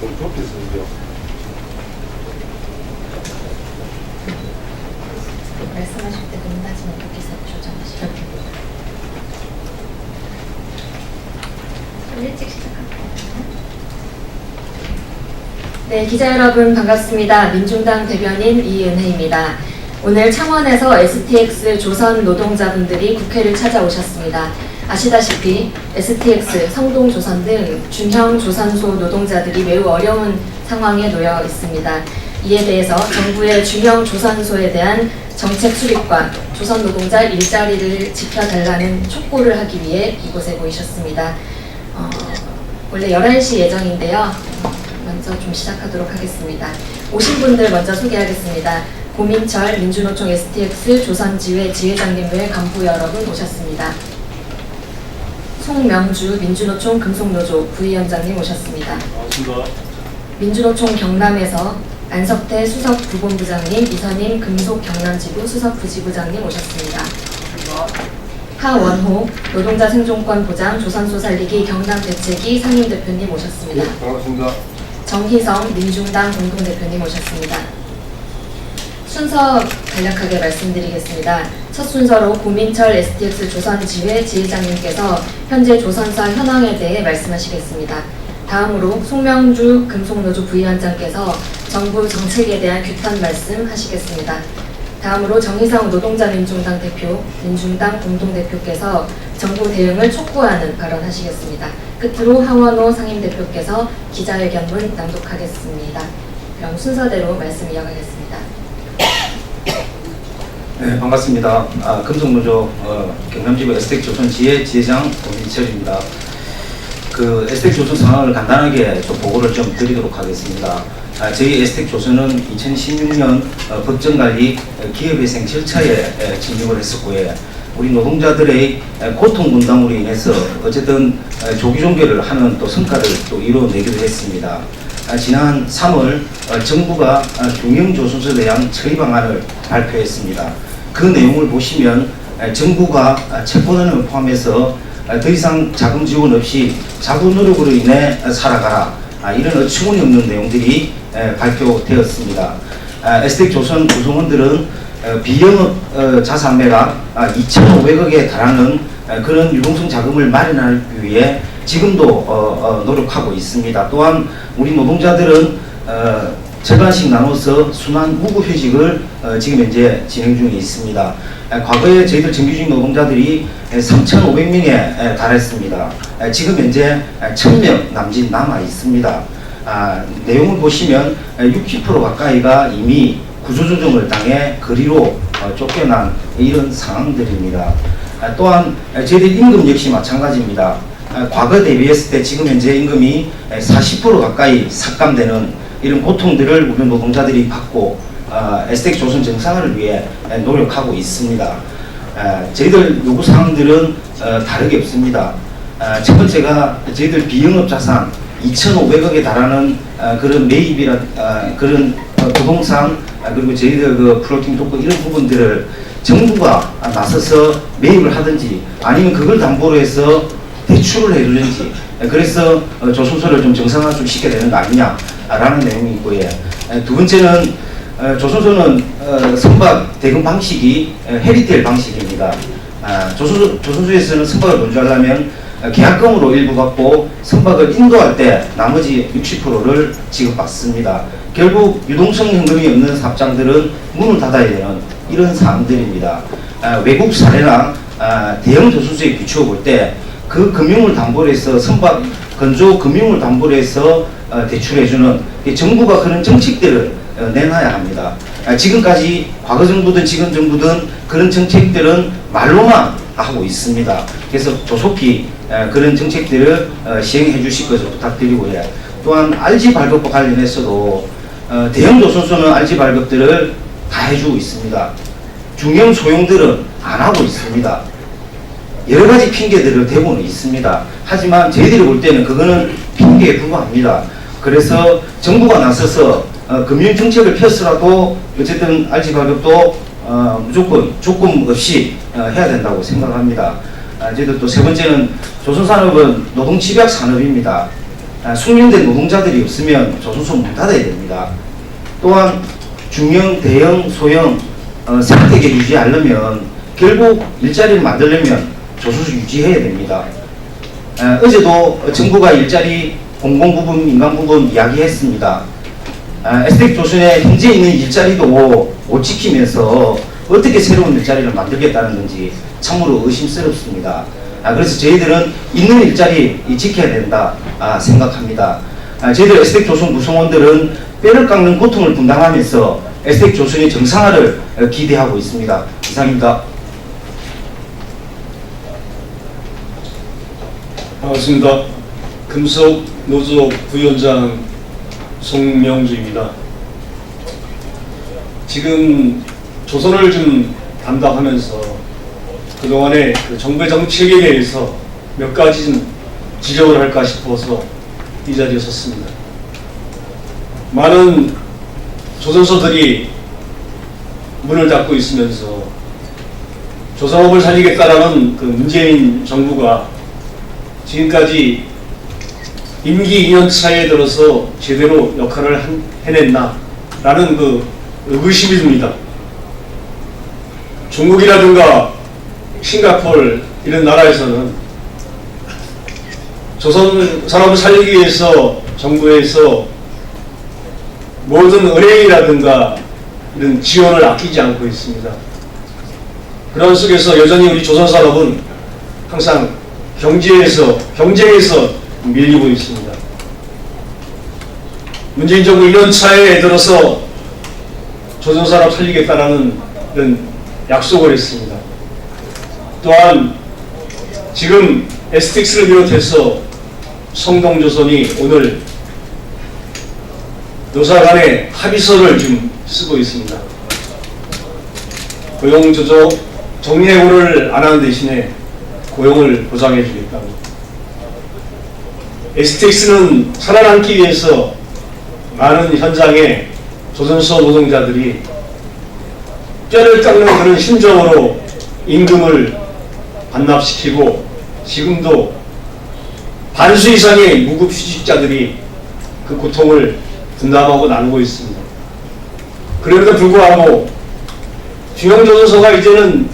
좀 좁게 쓰는데요. 말씀하실 때 높낮이는 어떻게 조정하시죠? 좀 일찍 시작할까요? 네, 기자 여러분 반갑습니다. 민중당 대변인 이은혜입니다. 오늘 창원에서 STX 조선 노동자분들이 국회를 찾아오셨습니다. 아시다시피 STX, 성동조선 등 중형 조선소 노동자들이 매우 어려운 상황에 놓여 있습니다. 이에 대해서 정부의 중형 조선소에 대한 정책 수립과 조선 노동자 일자리를 지켜달라는 촉구를 하기 위해 이곳에 모이셨습니다. 원래 11시 예정인데요. 먼저 좀 시작하도록 하겠습니다. 오신 분들 먼저 소개하겠습니다. 고민철 민주노총 STX 조선지회 지회장님 외 간부 여러분 오셨습니다. 송명주 민주노총 금속노조 부위원장님 오셨습니다. 반갑습니다. 민주노총 경남에서 안석태 수석 부본부장님, 이선임 금속 경남지부 수석 부지부장님 오셨습니다. 하원호 노동자 생존권 보장 조선소 살리기 경남 대책위 상임대표님 오셨습니다. 네, 반갑습니다. 정희성 민중당 공동대표님 오셨습니다. 순서 간략하게 말씀드리겠습니다. 첫 순서로 고민철 STX 조선지회 지회장님께서 현재 조선사 현황에 대해 말씀하시겠습니다. 다음으로 송명주 금속노조 부위원장께서 정부 정책에 대한 규탄 말씀하시겠습니다. 다음으로 정희성 노동자민중당 대표, 민중당 공동대표께서 정부 대응을 촉구하는 발언하시겠습니다. 끝으로 하원호 상임대표께서 기자회견문 낭독하겠습니다. 그럼 순서대로 말씀 이어가겠습니다. 네, 반갑습니다. 금속노조 경남지부 STX 조선 지회장 고민철입니다. 그 STX 조선 상황을 간단하게 좀 보고를 좀 드리도록 하겠습니다. 저희 STX 조선은 2016년 법정관리 기업회생 절차에 진입을 했었고요. 우리 노동자들의 고통 분담으로 인해서 어쨌든 조기 종결을 하는 또 성과를 또 이뤄내기도 했습니다. 지난 3월 정부가 중형조선소에 대한 처리 방안을 발표했습니다. 그 내용을 보시면 정부가 체포단을 포함해서 더 이상 자금 지원 없이 자구 노력으로 인해 살아가라, 이런 어처구니 없는 내용들이 발표되었습니다. STX 조선 구성원들은 비영업 자산매가 2,500억에 달하는 그런 유동성 자금을 마련하기 위해 지금도 노력하고 있습니다. 또한 우리 노동자들은 절반씩 나눠서 순환 무급휴직을 지금 현재 진행 중에 있습니다. 과거에 저희들 정규직 노동자들이 3,500명에 달했습니다. 지금 현재 1,000명 남짓 남아 있습니다. 내용을 보시면 60% 가까이가 이미 구조조정을 당해 거리로 쫓겨난 이런 상황들입니다. 또한 저희들 임금 역시 마찬가지입니다. 과거 대비했을 때 지금 현재 임금이 40% 가까이 삭감되는 이런 고통들을 우리 노동자들이 받고 STX 조선 정상화를 위해 노력하고 있습니다. 저희들 요구사항들은 다르게 없습니다. 첫 번째가 저희들 비영업 자산 2,500억에 달하는 그런 매입이라 그런 부동산, 그리고 저희들 그 플로팅 토크 이런 부분들을 정부가 나서서 매입을 하든지 아니면 그걸 담보로 해서 대출을 해주든지, 그래서 조선소를 좀 정상화 좀 시켜야 되는 거 아니냐라는 내용이 있고요. 두 번째는 조선소는 선박 대금 방식이 헤리테일 방식입니다. 조선소에서는 선박을 건조하려면 계약금으로 일부 받고 선박을 인도할 때 나머지 60%를 지급받습니다. 결국 유동성 현금이 없는 사업장들은 문을 닫아야 되는 이런 사항들입니다. 외국 사례나 대형 조선소에 비추어 볼 때 그 금융을 담보로 해서 선박 건조 금융을 담보로 해서 대출해주는 정부가 그런 정책들을 내놔야 합니다. 지금까지 과거 정부든 지금 정부든 그런 정책들은 말로만 하고 있습니다. 그래서 조속히 그런 정책들을 시행해 주실 것을 부탁드리고요. 또한 RG 발급과 관련해서도 대형 조선소는 RG 발급들을 다 해주고 있습니다. 중형 소형들은 안 하고 있습니다. 여러 가지 핑계들을 대고는 있습니다. 하지만 저희들이 볼 때는 그거는 핑계에 불과합니다. 그래서 정부가 나서서 금융 정책을 펴서라도 어쨌든 RG 발급도 무조건 조건 없이 해야 된다고 생각합니다. 저희들 또 세 번째는 조선산업은 노동집약 산업입니다. 숙련된 노동자들이 없으면 조선소 문 닫아야 됩니다. 또한 중형, 대형, 소형 생태계 유지하려면 결국 일자리를 만들려면 조선소 유지해야 됩니다. 어제도 정부가 일자리 공공 부분, 민간 부분 이야기했습니다. STX 조선의 현재 있는 일자리도 못 지키면서 어떻게 새로운 일자리를 만들겠다는 건지 참으로 의심스럽습니다. 그래서 저희들은 있는 일자리 지켜야 된다 생각합니다. 저희들 STX 조선 구성원들은 뼈를 깎는 고통을 분담하면서 STX 조선의 정상화를 기대하고 있습니다. 이상입니다. 반갑습니다. 금속 노조 부위원장 송명주입니다. 지금 조선을 좀 담당하면서 그동안의 그 정부의 정책에 대해서 몇 가지 좀 지적을 할까 싶어서 이 자리에 섰습니다. 많은 조선소들이 문을 닫고 있으면서 조선업을 살리겠다라는 그 문재인 정부가 지금까지 임기 2년 차에 들어서 제대로 역할을 해냈나 라는 그 의구심이 듭니다. 중국이라든가 싱가포르 이런 나라에서는 조선 산업을 살리기 위해서 정부에서 모든 의뢰이라든가 이런 지원을 아끼지 않고 있습니다. 그런 속에서 여전히 우리 조선 산업은 항상 경쟁에서 밀리고 있습니다. 문재인 정부 1년 차에 들어서 조선 산업 살리겠다라는 이런 약속을 했습니다. 또한 지금 STX를 비롯해서 성동조선이 오늘 노사 간의 합의서를 지금 쓰고 있습니다. 고용조정 정리해고를 안 하는 대신에 고용을 보장해 주겠다고. STX는 살아남기 위해서 많은 현장에 조선소 노동자들이 뼈를 깎는 그런 심정으로 임금을 반납시키고 지금도 반수 이상의 무급휴직자들이 그 고통을 분담하고 나누고 있습니다. 그럼에도 불구하고 중형조선소가 이제는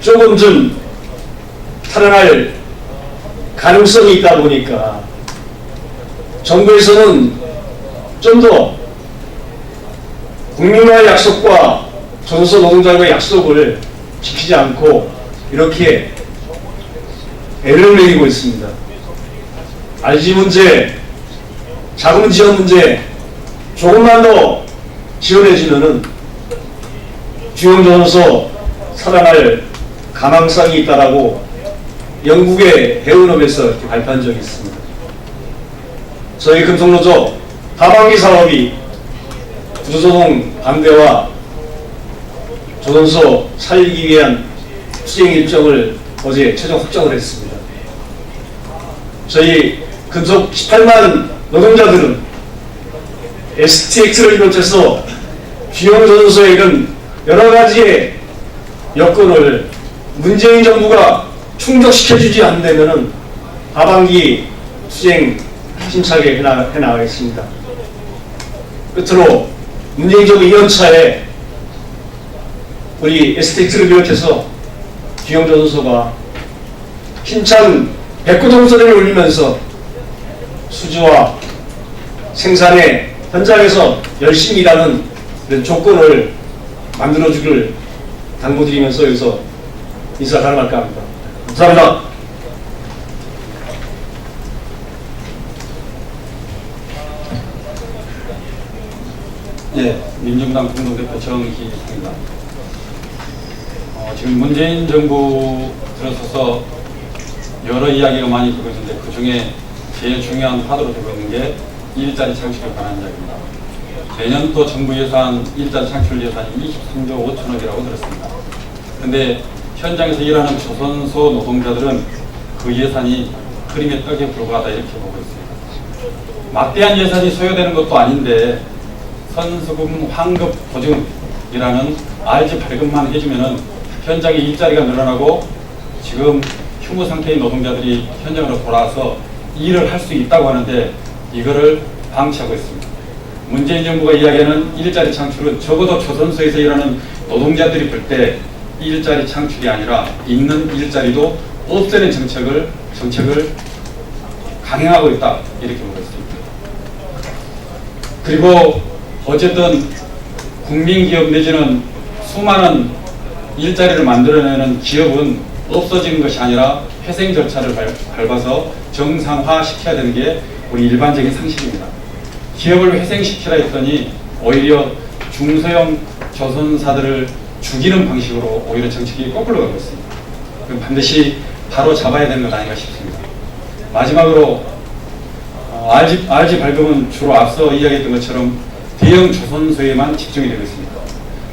조금 좀 살아날 가능성이 있다 보니까 정부에서는 좀 더 국민과의 약속과 조선소 노동자와의 약속을 지키지 않고 이렇게 애를 먹이고 있습니다. RG 문제, 자금 지원 문제 조금만 더 지원해주면은 중형조선소 살아날 가망성이 있다라고 영국의 해운업에서 이렇게 발표한 적이 있습니다. 저희 금속노조 하반기 사업이 구조조정 반대와 조선소 살리기 위한 투쟁 일정을 어제 최종 확정을 했습니다. 저희 금속 18만 노동자들은 STX를 비롯해서 중형조선소에 이런 여러 가지의 여건을 문재인 정부가 충족시켜주지 않는다면 하반기 투쟁 힘차게 해나가겠습니다. 끝으로 문재인 정부 2년 차에 우리 STX를 비롯해서 중형조선소가 힘찬 백구동 소리를 울리면서 수주와 생산의 현장에서 열심히 일하는 이런 조건을 만들어주길 당부드리면서 여기서 인사 가능할까 합니다. 감사합니다. 예, 민중당 공동대표 정희입니다. 지금 문재인 정부 들어서서 여러 이야기가 많이 되고 있는데 그 중에 제일 중요한 화두로 되고 있는 게 일자리 창출에 관한 이야기입니다. 내년도 정부 예산, 일자리 창출 예산이 23조 5천억이라고 들었습니다. 그런데 현장에서 일하는 조선소 노동자들은 그 예산이 그림의 떡에 불과하다 이렇게 보고 있습니다. 막대한 예산이 소요되는 것도 아닌데 선수금 환급 보증이라는 RG 발급만 해주면은 현장에 일자리가 늘어나고 지금 휴무 상태인 노동자들이 현장으로 돌아와서 일을 할 수 있다고 하는데 이거를 방치하고 있습니다. 문재인 정부가 이야기하는 일자리 창출은 적어도 조선소에서 일하는 노동자들이 볼 때 일자리 창출이 아니라 있는 일자리도 없애는 정책을 강행하고 있다, 이렇게 보고 있습니다. 그리고 어쨌든 국민기업 내지는 수많은 일자리를 만들어내는 기업은 없어지는 것이 아니라 회생 절차를 밟아서 정상화시켜야 되는 게 우리 일반적인 상식입니다. 기업을 회생시키라 했더니 오히려 중소형 조선사들을 죽이는 방식으로 오히려 정책이 거꾸로 가고 있습니다. 그럼 반드시 바로 잡아야 되는 것 아닌가 싶습니다. 마지막으로 RG 발급은 주로 앞서 이야기했던 것처럼 대형 조선소에만 집중이 되고 있습니다.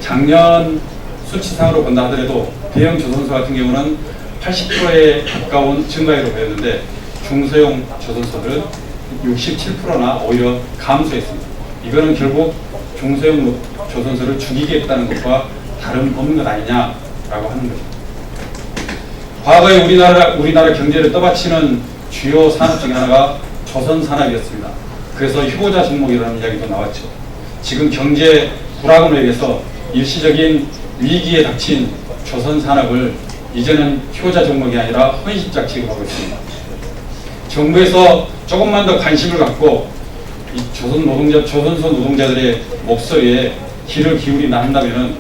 작년 수치상으로 본다 하더라도 대형 조선소 같은 경우는 80%에 가까운 증가율을 보였는데 중소형 조선소들은 67%나 오히려 감소했습니다. 이거는 결국 중소형 조선소를 죽이겠다는 것과 다름없는 것 아니냐라고 하는 거죠. 과거에 우리나라 경제를 떠받치는 주요 산업 중에 하나가 조선산업이었습니다. 그래서 효자 종목이라는 이야기도 나왔죠. 지금 경제 불황으로 인해서 일시적인 위기에 닥친 조선산업을 이제는 효자 종목이 아니라 헌신작 취급하고 있습니다. 정부에서 조금만 더 관심을 갖고 이 조선소 노동자들의 목소리에 귀를 기울인다 한다면은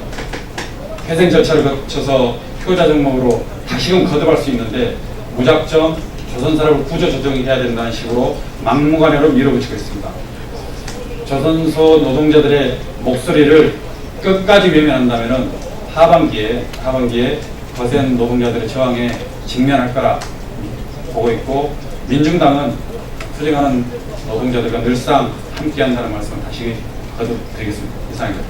회생 절차를 거쳐서 효자 종목으로 다시금 거듭할 수 있는데 무작정 조선산업을 구조조정해야 된다는 식으로 막무가내로 밀어붙이고 있습니다. 조선소 노동자들의 목소리를 끝까지 외면한다면은 하반기에 거센 노동자들의 저항에 직면할 거라 보고 있고, 민중당은 투쟁하는 노동자들과 늘상 함께한다는 말씀을 다시 거듭드리겠습니다. 이상입니다.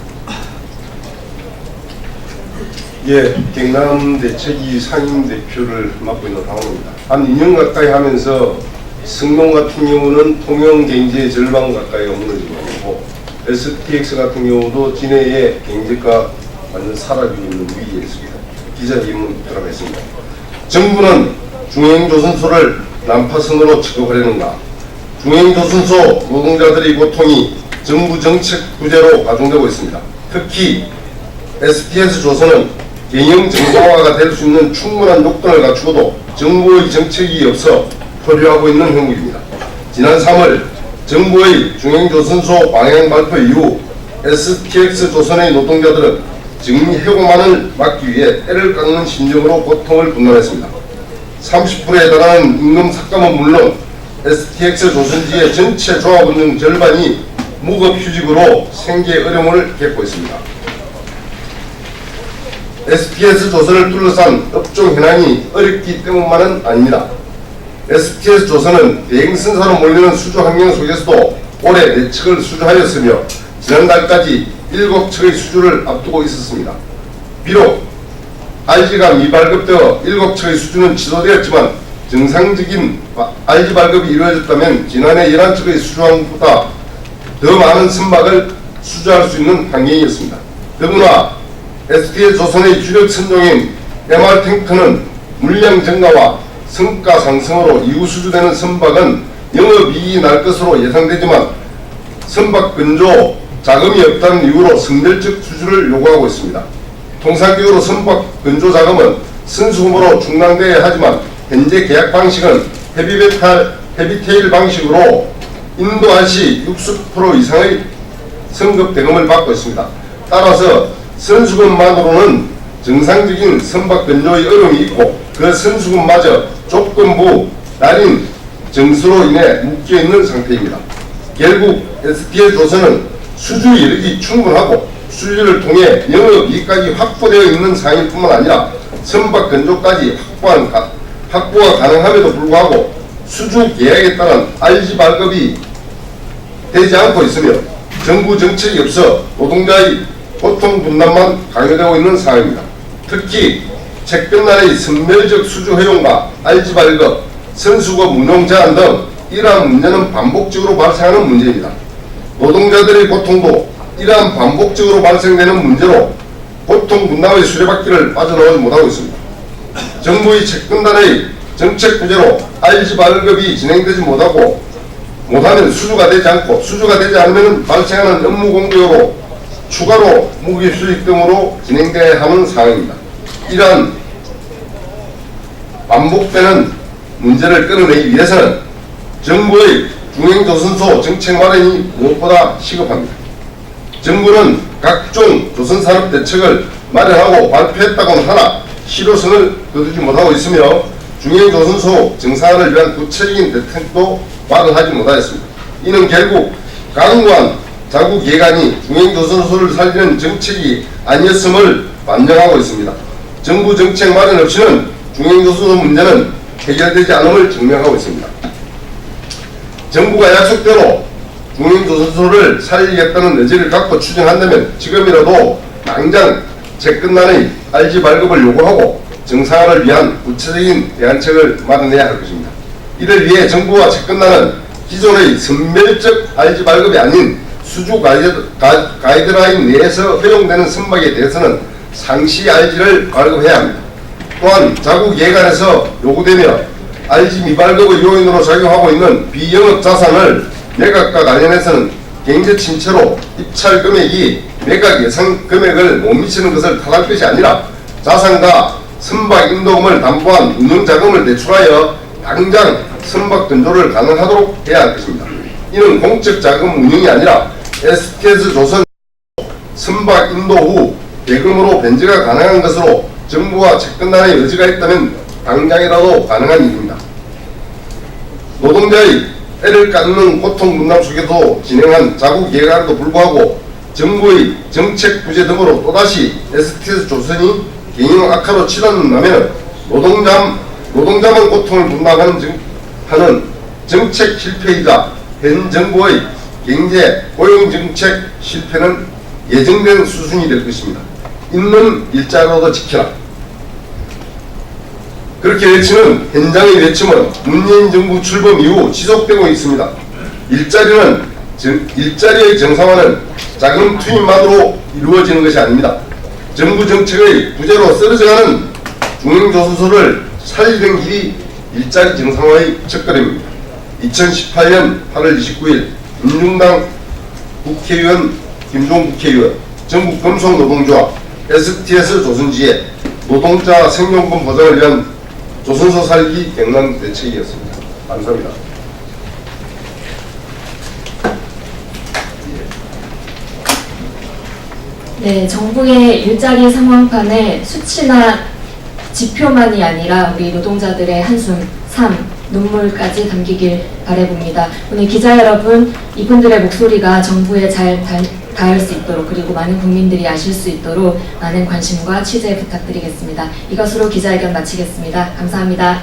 예, 경남대책위 상임대표를 맡고 있는 강원입니다. 한 2년 가까이 하면서 승농 같은 경우는 통영경제의 절반 가까이가 무너지고 있고, STX 같은 경우도 진해의 경제가 완전 사라지고 있는 위기에 있습니다. 기자회견문 들어가겠습니다. 정부는 중형조선소를 난파선으로 취급하려는가? 중형조선소 노동자들의 고통이 정부 정책 부재로 가중되고 있습니다. 특히 STS조선은 경영 정상화가 될 수 있는 충분한 요건을 갖추고도 정부의 정책이 없어 표류하고 있는 형국입니다. 지난 3월 정부의 중형조선소 방향 발표 이후 STX조선의 노동자들은 정리해고만을 막기 위해 애를 깎는 심정으로 고통을 분담했습니다. 30%에 달하는 임금 삭감은 물론 STX 조선지의 전체 조합원중 절반이 무급휴직으로 생계 어려움을 겪고 있습니다. SPS 조선을 둘러싼 업종 현황이 어렵기 때문만은 아닙니다. SPS 조선은 대행선사로 몰리는 수주 환경 속에서도 올해 4척을 수주하였으며 지난달까지 7척의 수주를 앞두고 있었습니다. 비록 RG가 미발급되어 7척의 수주는 취소되었지만 정상적인 RG 발급이 이루어졌다면 지난해 11척의 수주함보다 더 많은 선박을 수주할 수 있는 환경이었습니다. 더구나 SPS 조선의 주력 선종인 MR탱크는 물량 증가와 성가 상승으로 이후 수주되는 선박은 영업이익이 날 것으로 예상되지만 선박 건조 자금이 없다는 이유로 선별적 수주를 요구하고 있습니다. 통상적으로 선박 건조 자금은 선수금으로 충당되어야 하지만 현재 계약 방식은 헤비테일 방식으로 인도한시 60% 이상의 선급 대금을 받고 있습니다. 따라서 선수금만으로는 정상적인 선박 건조의 어려움이 있고 그 선수금마저 조건부 날인 정수로 인해 묶여있는 상태입니다. 결국 SPS 조선은 수주 여력이 충분하고 수주를 통해 영업이익까지 확보되어 있는 상황일 뿐만 아니라 선박 건조까지 확보가 가능함에도 불구하고 수주 계약에 따른 RG 발급이 되지 않고 있으며 정부 정책이 없어 노동자의 고통 분담만 강요되고 있는 상황입니다. 특히 채권날의 선별적 수주 허용과 RG 발급, 선수급 운용 제한 등 이러한 문제는 반복적으로 발생하는 문제입니다. 노동자들의 고통도 이러한 반복적으로 발생되는 문제로 고통 분담의 수레바퀴를 빠져나오지 못하고 있습니다. 정부의 채권단의 정책 부재로 RG 발급이 진행되지 못하면 수주가 되지 않고, 수주가 되지 않으면 발생하는 업무 공백으로 추가로 무기 수익 등으로 진행돼야 하는 상황입니다. 이러한 반복되는 문제를 끌어내기 위해서는 정부의 중행조선소 정책 마련이 무엇보다 시급합니다. 정부는 각종 조선산업 대책을 마련하고 발표했다고는 하나 실효성을 거두지 못하고 있으며 중행조선소 정상화를 위한 구체적인 대책도 마련하지 못하였습니다. 이는 결국 강구한 자국 예간이 중행조선소를 살리는 정책이 아니었음을 반증하고 있습니다. 정부 정책 마련 없이는 중행조선소 문제는 해결되지 않음을 증명하고 있습니다. 정부가 약속대로 중행조선소를 살리겠다는 의지를 갖고 추진한다면 지금이라도 당장 채끝난의 RG 발급을 요구하고 정상화를 위한 구체적인 대안책을 마련해야 할 것입니다. 이를 위해 정부와 채끝난은 기존의 선멸적 RG 발급이 아닌 수주 가이드라인 내에서 허용되는 선박에 대해서는 상시 RG를 발급해야 합니다. 또한 자국 예간에서 요구되며 RG 미발급의 요인으로 작용하고 있는 비영업 자산을 매각과 관련해서는 경제 침체로 입찰 금액이 매각 예상 금액을 못 미치는 것을 탓할 것이 아니라 자산과 선박 인도금을 담보한 운영 자금을 대출하여 당장 선박 건조를 가능하도록 해야 할 것입니다. 이는 공적 자금 운영이 아니라 STS 조선 선박 인도 후 대금으로 변제가 가능한 것으로 정부와 채권단의 의지가 있다면 당장이라도 가능한 일입니다. 노동자의 애를 깎는 고통 분담 속에도 진행한 자국 예간에도 불구하고 정부의 정책 부재 등으로 또다시 STS 조선이 경영 악화로 치닫는다면 노동자만 고통을 분담하는 하는 정책 실패이자 현 정부의 경제 고용 정책 실패는 예정된 수순이 될 것입니다. 있는 일자리로도 지켜라. 그렇게 외치는 현장의 외침은 문재인 정부 출범 이후 지속되고 있습니다. 일자리의 정상화는 자금 투입만으로 이루어지는 것이 아닙니다. 정부 정책의 부재로 쓰러져가는 중행조선소를 살리는 길이 일자리 정상화의 첫걸음입니다. 2018년 8월 29일 민중당 국회의원 김종국 국회의원, 전국 금속노동조합, STS 조선지회 노동자 생존권 보장을 위한 조선소 살기 경남 대책이었습니다. 감사합니다. 네, 정부의 일자리 상황판에 수치나 지표만이 아니라 우리 노동자들의 한숨, 삶, 눈물까지 담기길 바라봅니다. 오늘 기자 여러분, 이분들의 목소리가 정부에 잘 닿을 수 있도록, 그리고 많은 국민들이 아실 수 있도록 많은 관심과 취재 부탁드리겠습니다. 이것으로 기자회견 마치겠습니다. 감사합니다.